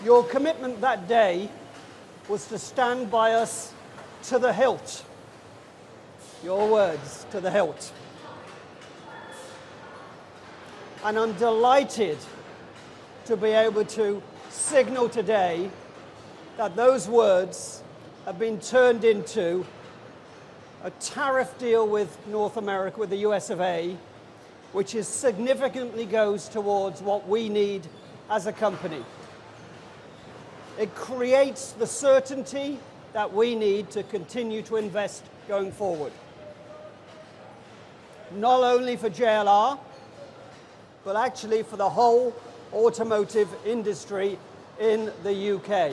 Your commitment that day was to stand by us to the hilt. Your words, to the hilt. And I'm delighted to be able to signal today that those words have been turned into a tariff deal with North America, with the US of A, which is significantly goes towards what we need as a company. It creates the certainty that we need to continue to invest going forward. Not only for JLR, but actually for the whole automotive industry in the UK.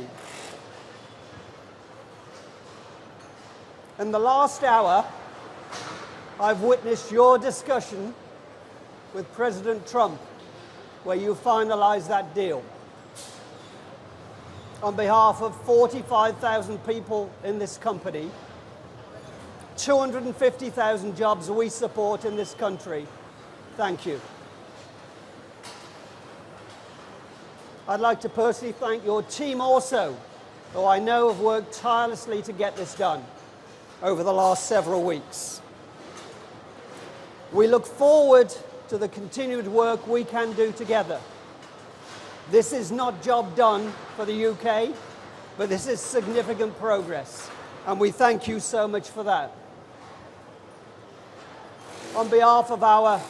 In the last hour, I've witnessed your discussion with President Trump, where you finalized that deal. On behalf of 45,000 people in this company, 250,000 jobs we support in this country, thank you. I'd like to personally thank your team also, who I know have worked tirelessly to get this done over the last several weeks. We look forward to the continued work we can do together. This is not job done for the UK, but this is significant progress, and we thank you so much for that. On behalf of our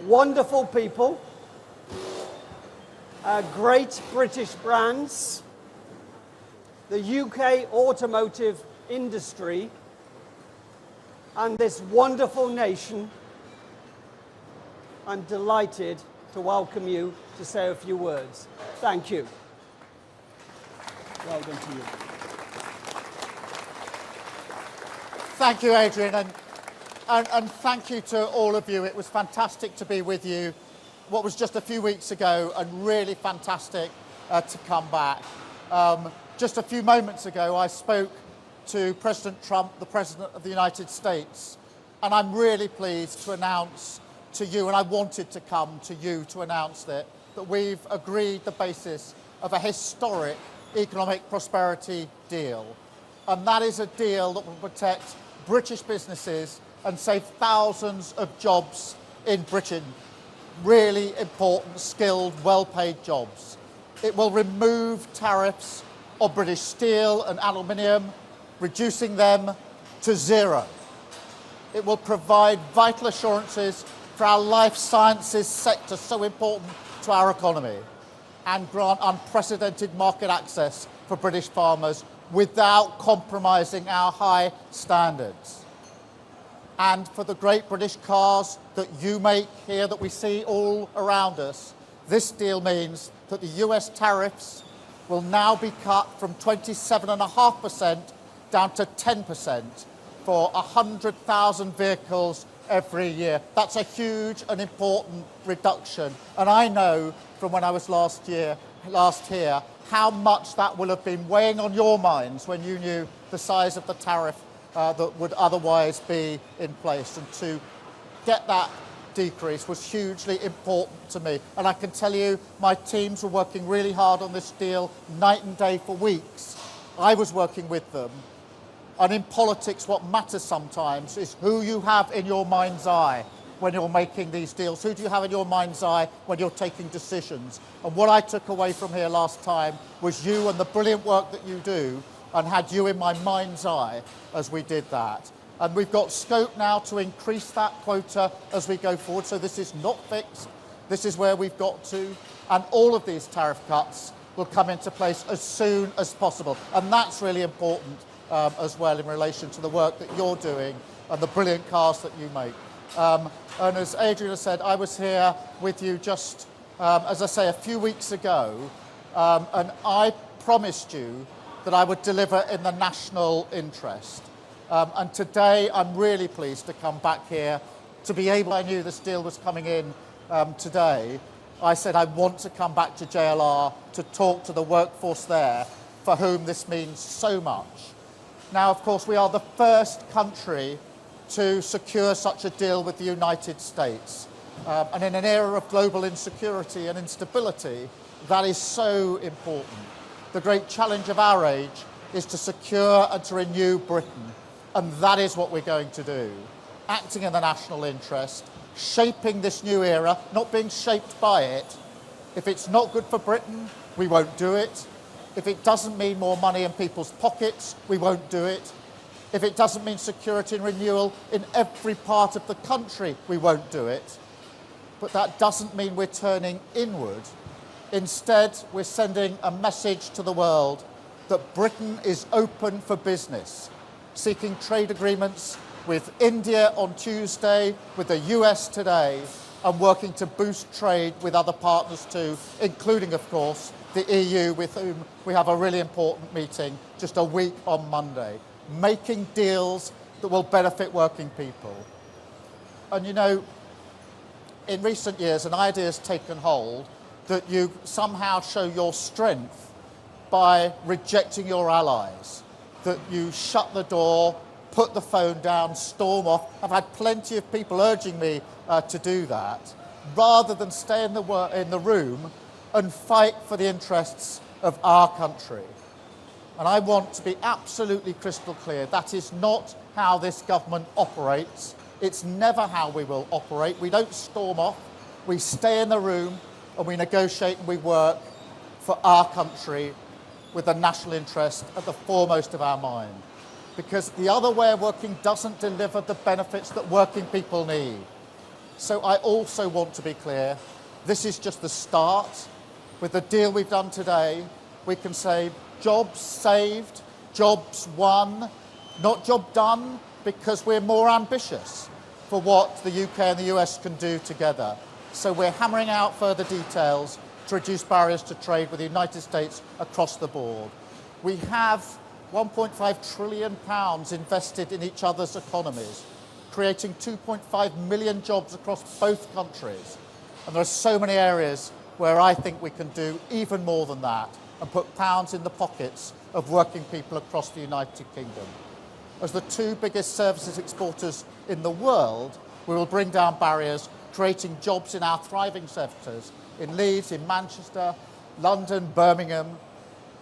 wonderful people, our great British brands, the UK automotive industry, and this wonderful nation, I'm delighted to welcome you to say a few words. Thank you. Well done to you. Thank you, Adrian, and thank you to all of you. It was fantastic to be with you what was just a few weeks ago, and really fantastic to come back. Just a few moments ago, I spoke to President Trump, the President of the United States, and I'm really pleased to announce to you, and I wanted to come to you to announce that we've agreed the basis of a historic economic prosperity deal. And that is a deal that will protect British businesses and save thousands of jobs in Britain. Really important, skilled, well-paid jobs. It will remove tariffs on British steel and aluminium, reducing them to zero. It will provide vital assurances for our life sciences sector, so important to our economy, and grant unprecedented market access for British farmers without compromising our high standards. And for the great British cars that you make here, that we see all around us, this deal means that the US tariffs will now be cut from 27.5% down to 10% for 100,000 vehicles every year. That's a huge and important reduction. And I know from when I was last here how much that will have been weighing on your minds when you knew the size of the tariff that would otherwise be in place. And to get that decrease was hugely important to me. And I can tell you, my teams were working really hard on this deal night and day for weeks. I was working with them. And in politics, what matters sometimes is who you have in your mind's eye when you're making these deals. Who do you have in your mind's eye when you're taking decisions? And what I took away from here last time was you and the brilliant work that you do, and had you in my mind's eye as we did that. And we've got scope now to increase that quota as we go forward. So this is not fixed. This is where we've got to. And all of these tariff cuts will come into place as soon as possible. And that's really important as well in relation to the work that you're doing and the brilliant cars that you make. And as Adrian has said, I was here with you just, as I say, a few weeks ago, and I promised you that I would deliver in the national interest. And today I'm really pleased to come back here to be able, I knew this deal was coming in today. I said I want to come back to JLR to talk to the workforce there for whom this means so much. Now, of course, we are the first country to secure such a deal with the United States. And in an era of global insecurity and instability, that is so important. The great challenge of our age is to secure and to renew Britain. And that is what we're going to do. Acting in the national interest, shaping this new era, not being shaped by it. If it's not good for Britain, we won't do it. If it doesn't mean more money in people's pockets, we won't do it. If it doesn't mean security and renewal in every part of the country, we won't do it. But that doesn't mean we're turning inward. Instead, we're sending a message to the world that Britain is open for business, seeking trade agreements with India on Tuesday, with the US today, and working to boost trade with other partners too, including, of course, the EU, with whom we have a really important meeting just a week on Monday, making deals that will benefit working people. And you know, in recent years, an idea has taken hold that you somehow show your strength by rejecting your allies, that you shut the door, put the phone down, storm off. I've had plenty of people urging me to do that, rather than stay in the room and fight for the interests of our country. And I want to be absolutely crystal clear, that is not how this government operates. It's never how we will operate. We don't storm off, we stay in the room and we negotiate and we work for our country with the national interest at the foremost of our mind. Because the other way of working doesn't deliver the benefits that working people need. So I also want to be clear, this is just the start. With the deal we've done today, we can say jobs saved, jobs won, not job done, because we're more ambitious for what the UK and the US can do together. So we're hammering out further details to reduce barriers to trade with the United States across the board. We have £1.5 trillion invested in each other's economies, creating 2.5 million jobs across both countries. And there are so many areas where I think we can do even more than that and put pounds in the pockets of working people across the United Kingdom. As the two biggest services exporters in the world, we will bring down barriers, creating jobs in our thriving sectors in Leeds, in Manchester, London, Birmingham.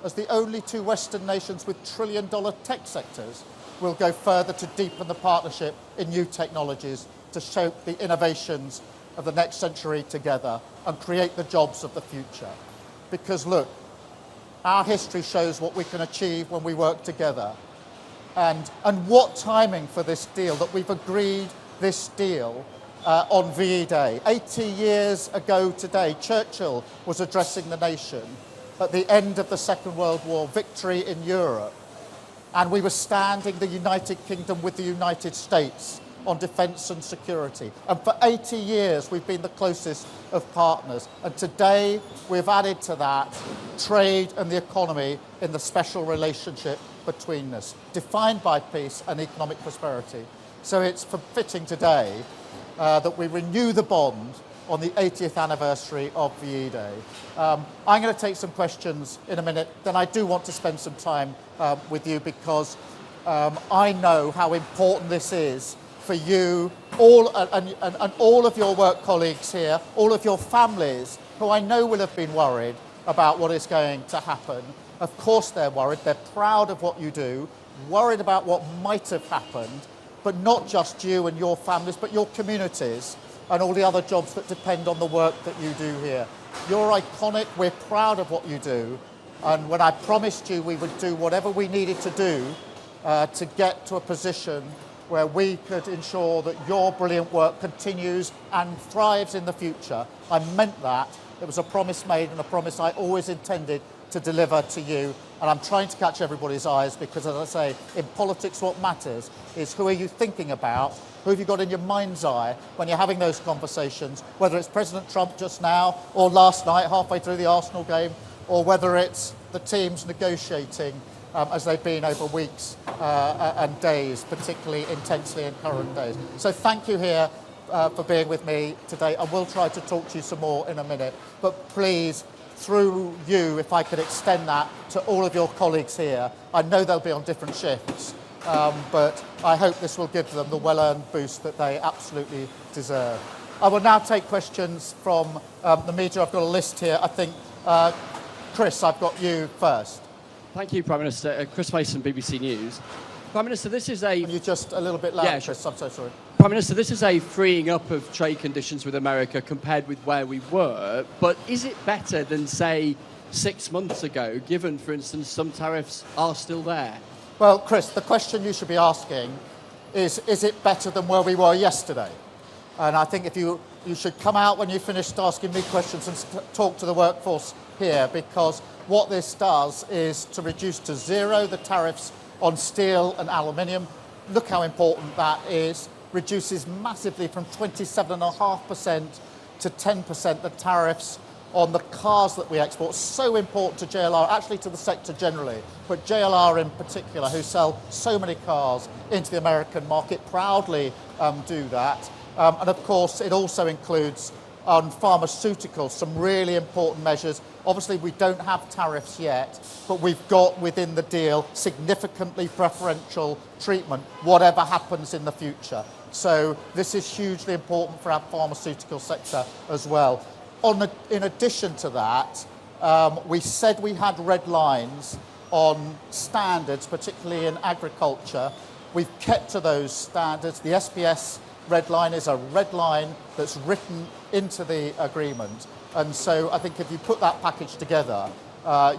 As the only two Western nations with trillion-dollar tech sectors, we'll go further to deepen the partnership in new technologies to shape the innovations of the next century together and create the jobs of the future. Because look, our history shows what we can achieve when we work together. And what timing for this deal, that we've agreed this deal on VE Day. 80 years ago today, Churchill was addressing the nation at the end of the Second World War, victory in Europe. And we were standing the United Kingdom with the United States on defence and security. And for 80 years, we've been the closest of partners. And today, we've added to that trade and the economy in the special relationship between us, defined by peace and economic prosperity. So it's fitting today that we renew the bond on the 80th anniversary of VE Day. I'm going to take some questions in a minute. Then I do want to spend some time with you because I know how important this is for you, and all of your work colleagues here, all of your families, who I know will have been worried about what is going to happen. Of course they're worried, they're proud of what you do, worried about what might have happened, but not just you and your families, but your communities and all the other jobs that depend on the work that you do here. You're iconic, we're proud of what you do, and when I promised you we would do whatever we needed to do to get to a position where we could ensure that your brilliant work continues and thrives in the future, I meant that. It was a promise made and a promise I always intended to deliver to you. And I'm trying to catch everybody's eyes because, as I say, in politics what matters is who are you thinking about, who have you got in your mind's eye when you're having those conversations, whether it's President Trump just now or last night halfway through the Arsenal game, or whether it's the teams negotiating as they've been over weeks and days, particularly intensely in current days. So thank you here for being with me today. I will try to talk to you some more in a minute, but please, through you, if I could extend that to all of your colleagues here. I know they'll be on different shifts, but I hope this will give them the well-earned boost that they absolutely deserve. I will now take questions from the media. I've got a list here. I think Chris, I've got you first. Thank you, Prime Minister. Chris Mason, BBC News. Prime Minister, this is a... Can you just a little bit louder, Yeah, Chris? sure. I'm so sorry. Prime Minister, this is a freeing up of trade conditions with America compared with where we were, but is it better than, say, 6 months ago, given, for instance, some tariffs are still there? Well, Chris, the question you should be asking is it better than where we were yesterday? And I think if you should come out when you finished asking me questions and talk to the workforce here, because what this does is to reduce to zero the tariffs on steel and aluminium. Look how important that is. Reduces massively from 27.5% to 10% the tariffs on the cars that we export. So important to JLR, actually to the sector generally, but JLR in particular, who sell so many cars into the American market, proudly do that. And of course, it also includes on pharmaceuticals some really important measures. Obviously, we don't have tariffs yet, but we've got within the deal significantly preferential treatment, whatever happens in the future. So this is hugely important for our pharmaceutical sector as well. In addition to that, we said we had red lines on standards, particularly in agriculture. We've kept to those standards. The SPS red line is a red line that's written into the agreement. And so I think if you put that package together,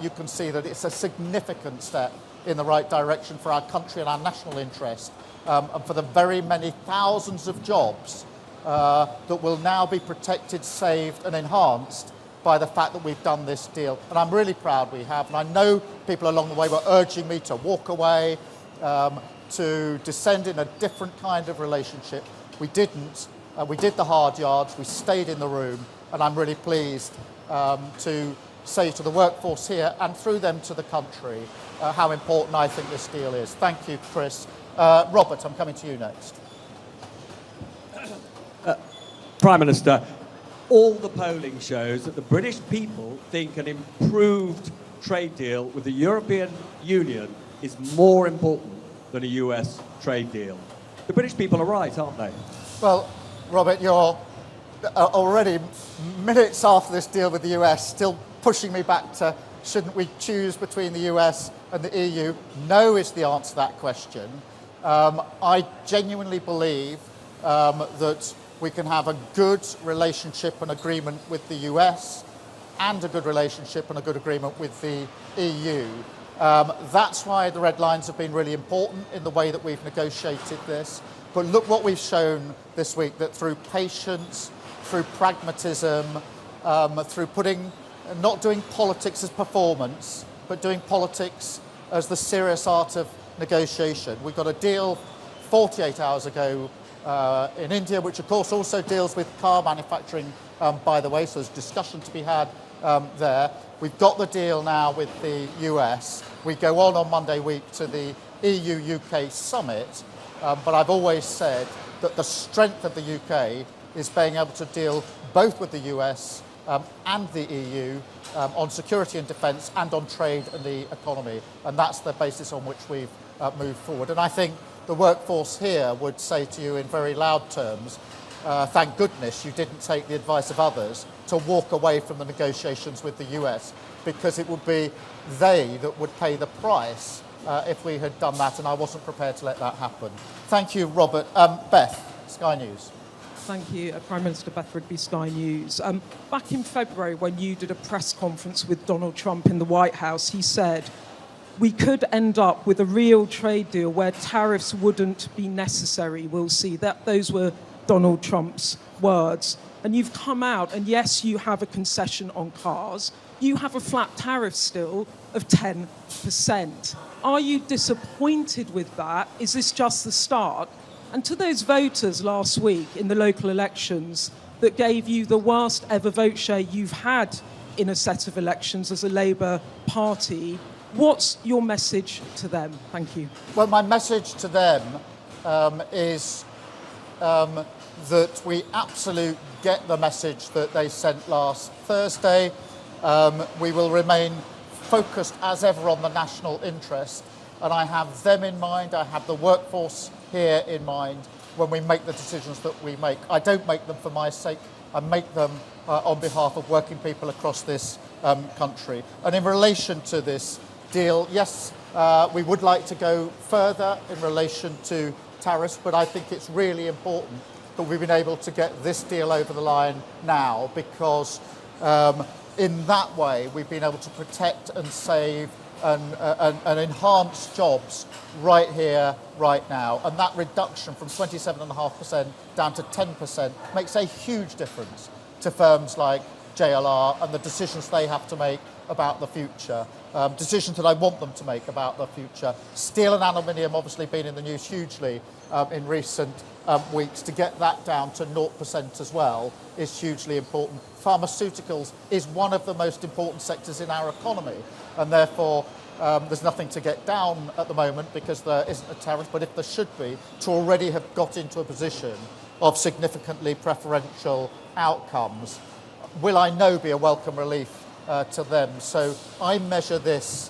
you can see that it's a significant step in the right direction for our country and our national interest, and for the very many thousands of jobs that will now be protected, saved and enhanced by the fact that we've done this deal. And I'm really proud we have. And I know people along the way were urging me to walk away, to descend in a different kind of relationship. We didn't. We did the hard yards. We stayed in the room. And I'm really pleased to say to the workforce here and through them to the country how important I think this deal is. Thank you, Chris. Robert, I'm coming to you next. Prime Minister, all the polling shows that the British people think an improved trade deal with the European Union is more important than a US trade deal. The British people are right, aren't they? Well, Robert, you're already minutes after this deal with the US still pushing me back to shouldn't we choose between the US and the EU? No is the answer to that question. I genuinely believe that we can have a good relationship and agreement with the US and a good relationship and a good agreement with the EU. That's why the red lines have been really important in the way that we've negotiated this. But look what we've shown this week, that through patience, through pragmatism, through not doing politics as performance, but doing politics as the serious art of negotiation. We got a deal 48 hours ago in India, which of course also deals with car manufacturing, by the way, so there's discussion to be had there. We've got the deal now with the US. We go on Monday week to the EU-UK summit, but I've always said that the strength of the UK is being able to deal both with the US and the EU on security and defence and on trade and the economy. And that's the basis on which we've moved forward. And I think the workforce here would say to you in very loud terms, thank goodness you didn't take the advice of others to walk away from the negotiations with the US, because it would be they that would pay the price if we had done that, and I wasn't prepared to let that happen. Thank you, Robert. Beth, Sky News. Thank you, Prime Minister Beth Rigby, Sky News. Back in February, when you did a press conference with Donald Trump in the White House, he said, we could end up with a real trade deal where tariffs wouldn't be necessary. We'll see. Those were Donald Trump's words. And you've come out, and yes, you have a concession on cars. You have a flat tariff still of 10%. Are you disappointed with that? Is this just the start? And to those voters last week in the local elections that gave you the worst ever vote share you've had in a set of elections as a Labour Party, what's your message to them? Thank you. Well, my message to them is that we absolutely get the message that they sent last Thursday. We will remain focused as ever on the national interest, and I have them in mind, I have the workforce here in mind when we make the decisions that we make. I don't make them for my sake, I make them on behalf of working people across this country. And in relation to this deal, yes, we would like to go further in relation to tariffs, but I think it's really important that we've been able to get this deal over the line now, because in that way we've been able to protect and save and enhance jobs right here, right now. And that reduction from 27.5% down to 10% makes a huge difference to firms like JLR and the decisions they have to make about the future, decisions that I want them to make about the future. Steel and aluminium obviously been in the news hugely in recent weeks. To get that down to 0% as well is hugely important. Pharmaceuticals is one of the most important sectors in our economy, and therefore there's nothing to get down at the moment because there isn't a tariff, but if there should be, to already have got into a position of significantly preferential outcomes will, I know, be a welcome relief to them. So I measure this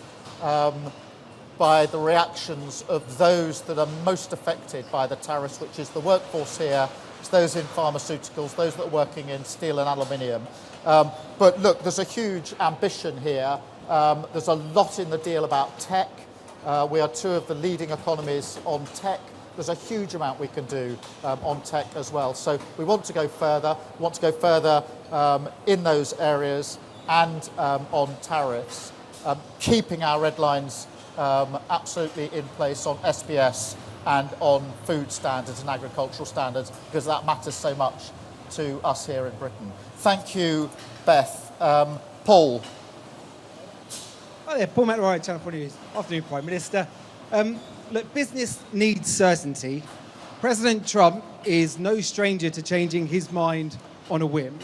by the reactions of those that are most affected by the tariffs, which is the workforce here, it's those in pharmaceuticals, those that are working in steel and aluminium. But look, there's a huge ambition here. There's a lot in the deal about tech. We are two of the leading economies on tech. There's a huge amount we can do on tech as well. So we want to go further. We want to go further in those areas and on tariffs, keeping our red lines absolutely in place on SBS and on food standards and agricultural standards, because that matters so much to us here in Britain. Thank you, Beth. Paul. Hi there, Paul McElroy, Channel 4 News. Afternoon, Prime Minister. Look, business needs certainty. President Trump is no stranger to changing his mind on a whim.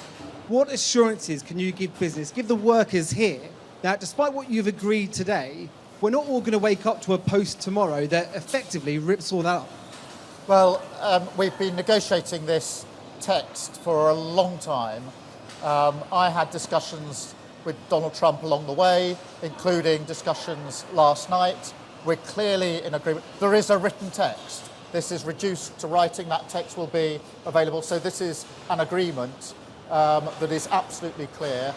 What assurances can you give business, give the workers here, that despite what you've agreed today, we're not all going to wake up to a post tomorrow that effectively rips all that up? Well, we've been negotiating this text for a long time. I had discussions with Donald Trump along the way, including discussions last night. We're clearly in agreement. There is a written text. This is reduced to writing. That text will be available. So this is an agreement that is absolutely clear.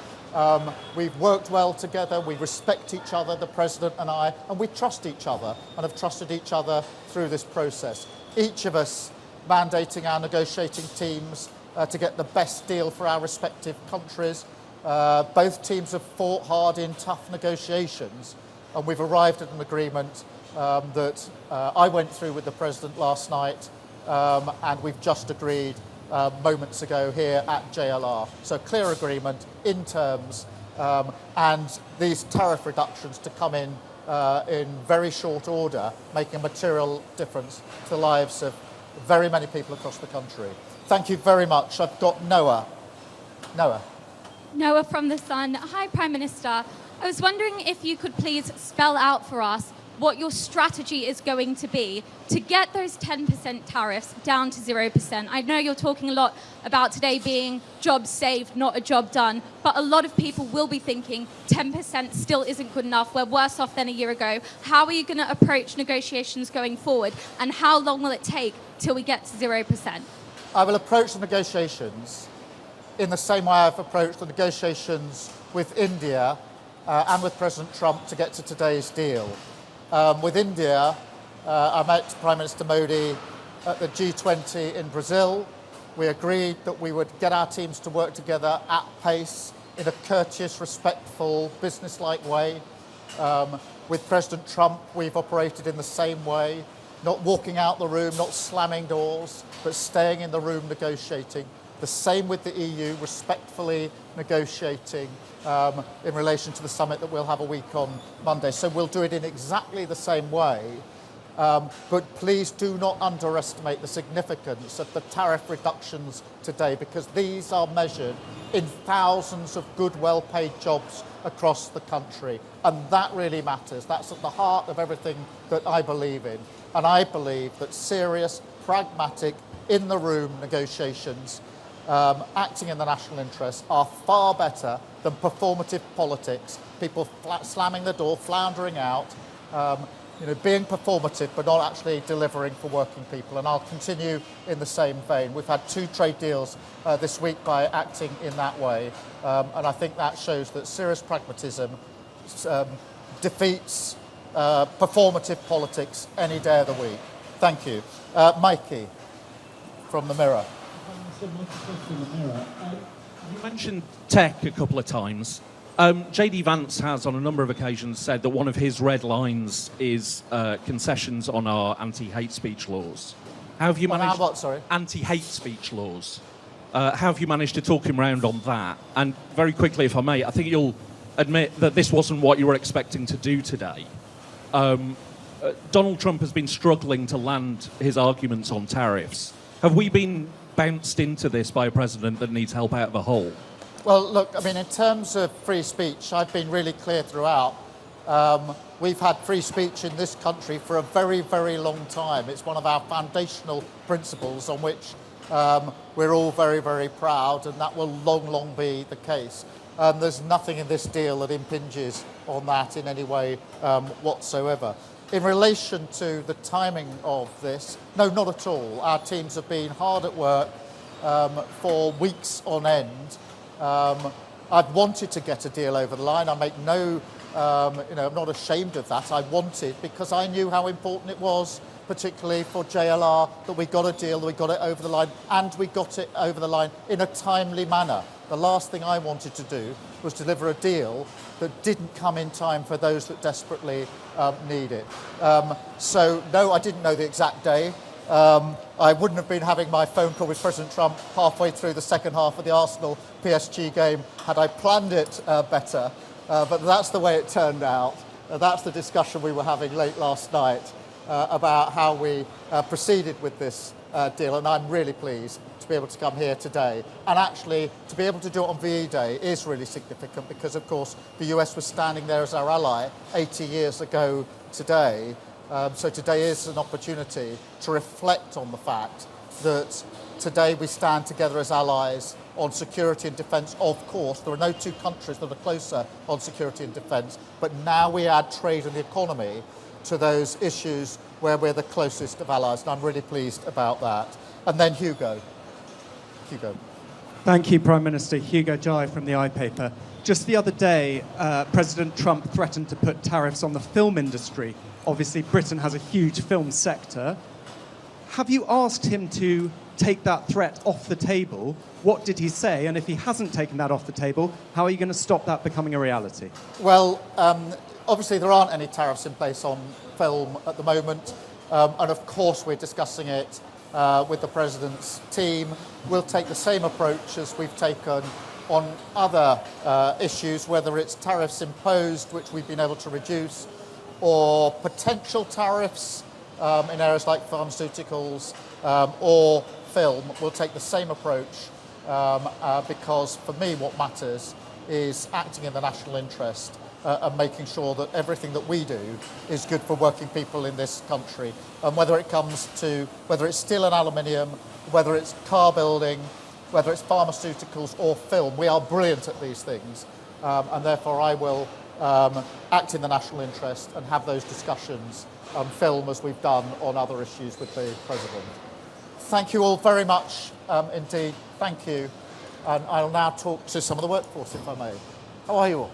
We've worked well together. We respect each other, the President and I, and we trust each other and have trusted each other through this process. Each of us mandating our negotiating teams to get the best deal for our respective countries. Both teams have fought hard in tough negotiations, and we've arrived at an agreement that I went through with the President last night, and we've just agreed moments ago here at JLR. So clear agreement in terms, and these tariff reductions to come in very short order, making a material difference to the lives of very many people across the country. Thank you very much. I've got Noah. Noah from The Sun. Hi, Prime Minister. I was wondering if you could please spell out for us what your strategy is going to be to get those 10% tariffs down to 0%. I know you're talking a lot about today being jobs saved, not a job done, but a lot of people will be thinking 10% still isn't good enough. We're worse off than a year ago. How are you going to approach negotiations going forward, and how long will it take till we get to 0%? I will approach the negotiations in the same way I've approached the negotiations with India and with President Trump to get to today's deal. With India, I met Prime Minister Modi at the G20 in Brazil. We agreed that we would get our teams to work together at pace in a courteous, respectful, business-like way. With President Trump, we've operated in the same way, not walking out the room, not slamming doors, but staying in the room negotiating. The same with the EU, respectfully negotiating in relation to the summit that we'll have a week on Monday. So we'll do it in exactly the same way. But please do not underestimate the significance of the tariff reductions today, because these are measured in thousands of good, well-paid jobs across the country. And that really matters. That's at the heart of everything that I believe in. And I believe that serious, pragmatic, in-the-room negotiations acting in the national interest are far better than performative politics, people slamming the door, floundering out. being performative but not actually delivering for working people. And I'll continue in the same vein. We've had 2 trade deals this week by acting in that way. And I think that shows that serious pragmatism defeats performative politics any day of the week. Thank you. Mikey from the Mirror. You mentioned tech a couple of times. JD Vance has on a number of occasions said that one of his red lines is concessions on our anti-hate speech laws. How have you managed... what, sorry? Anti-hate speech laws. How have you managed to talk him round on that? And very quickly, if I may, I think you'll admit that this wasn't what you were expecting to do today. Donald Trump has been struggling to land his arguments on tariffs. Have we been bounced into this by a president that needs help out of a hole? Well, look, I mean, in terms of free speech, I've been really clear throughout. We've had free speech in this country for a very, very long time. It's one of our foundational principles on which we're all very, very proud, and that will long, long be the case. There's nothing in this deal that impinges on that in any way whatsoever. In relation to the timing of this, no, not at all. Our teams have been hard at work for weeks on end. I've wanted to get a deal over the line. I make no, I'm not ashamed of that. I wanted, because I knew how important it was, particularly for JLR, that we got a deal, that we got it over the line, and we got it over the line in a timely manner. The last thing I wanted to do was deliver a deal that didn't come in time for those that desperately need it. So, no, I didn't know the exact day. I wouldn't have been having my phone call with President Trump halfway through the second half of the Arsenal PSG game had I planned it better. But that's the way it turned out. That's the discussion we were having late last night about how we proceeded with this deal. And I'm really pleased to be able to come here today. And actually, to be able to do it on VE Day is really significant because, of course, the US was standing there as our ally 80 years ago today. So today is an opportunity to reflect on the fact that today we stand together as allies on security and defence. Of course, there are no 2 countries that are closer on security and defence, but now we add trade and the economy to those issues where we're the closest of allies, and I'm really pleased about that. And then Hugo. Thank you, Prime Minister. Hugo Jai from the iPaper. Just the other day, President Trump threatened to put tariffs on the film industry. Obviously, Britain has a huge film sector. Have you asked him to take that threat off the table? What did he say? And if he hasn't taken that off the table, how are you going to stop that becoming a reality? Well, obviously there aren't any tariffs in place on film at the moment. And of course we're discussing it with the President's team. We'll take the same approach as we've taken on other issues, whether it's tariffs imposed, which we've been able to reduce, or potential tariffs in areas like pharmaceuticals or film. We'll take the same approach because for me what matters is acting in the national interest and making sure that everything that we do is good for working people in this country. And whether it's steel and aluminium, whether it's car building, whether it's pharmaceuticals or film, we are brilliant at these things. And therefore I will act in the national interest and have those discussions on film as we've done on other issues with the President. Thank you all very much indeed. Thank you. And I'll now talk to some of the workforce, if I may. How are you all?